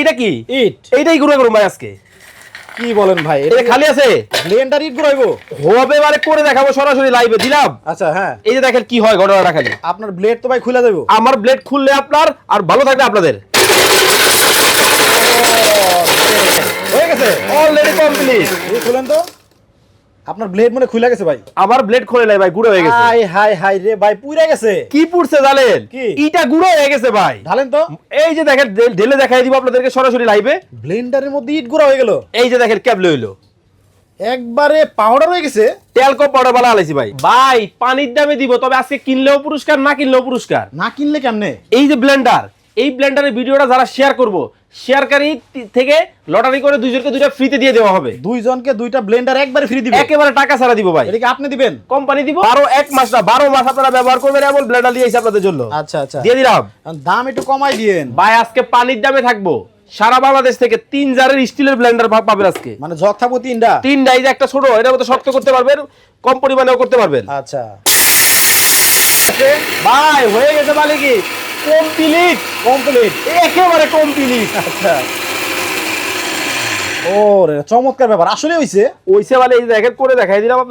এটা কি ইট এইটাই গুঁড়ো করুন ভাই আজকে। কি বলেন ভাই, এটা খালি আছে ব্লেন্ডার ইট গুঁড়াইবো? হবে মানে করে দেখাবো সরাসরি লাইভে দিলাম। আচ্ছা হ্যাঁ, এই যে দেখেন কি হয় ঘটনাটা খালি। আপনার ব্লেড তো ভাই খুলে দেবো। আমার ব্লেড খুললে আপনার আর ভালো থাকবে আপনাদের। হয়ে গেছে অলরেডি কমপ্লিট। এই খুলেন তো, আপনার ব্লেড মনে খুলে গেছে ভাই। আমার ব্লেড খুলে নাই ভাই, গুঁড়ো হয়ে গেছে। হাই হাই হাই রে ভাই, পুড়ে গেছে। কি পুড়ছে জানেন? কি? ইটা গুঁড়ো হয়ে গেছে ভাই। ঢালেন তো। এই যে দেখেন ঢেলে দেখাই দিব আপনাদেরকে সরাসরি লাইভে। ব্লেন্ডারের মধ্যে ইট গুঁড়া হয়ে গেল। এই যে দেখেন ক্যাবলে হইলো একবারে পাউডার হয়ে গেছে। তেল কম পাউডার বালা আলাইছি ভাই। ভাই পানির দামে দিব, তবে আজকে কিনলেও পুরস্কার, না কিনলেও পুরস্কার। না কিনলে কেমনে? এই যে ব্লেন্ডার, এই ব্লেন্ডারের ভিডিওটা যারা শেয়ার করব, শেয়ারকারী থেকে লটারি করে দুইজনকে দুইটা ফ্রিতে দিয়ে দেওয়া হবে। দুইজনকে দুইটা ব্লেন্ডার একবারে ফ্রি দিবেন? একেবারে টাকা ছাড়া দিব ভাই। এটা কি আপনি দিবেন? কোম্পানি দিব। আরো এক মাস না 12 মাস আপনারা ব্যবহার করবেন, এমন ব্লেন্ডার দিয়েছি আপনাদের জন্য। আচ্ছা আচ্ছা, দিয়ে দিলাম। দাম একটু কমাই দিয়েন ভাই। আজকে পানির দামে থাকবো, সারা বাংলাদেশ থেকে 3 জারের স্টিলের ব্লেন্ডার পাবেন আজকে। মানে জগ থাকবো তিনটা? তিনটা। এই যে একটা ছোট, এটার মধ্যে শক্ত করতে পারবেন, কম পরিমাণেও করতে পারবেন। আচ্ছা ভাই হয়ে গেছে মালিকি কমপ্লিট। কমপ্লিট, একেবারে কমপ্লিট। আচ্ছা। ও রে, চমৎকার ব্যাপার, আসলে হইছে। ওইসে মানে এই যে দেখেন করে দেখাই দিলাম।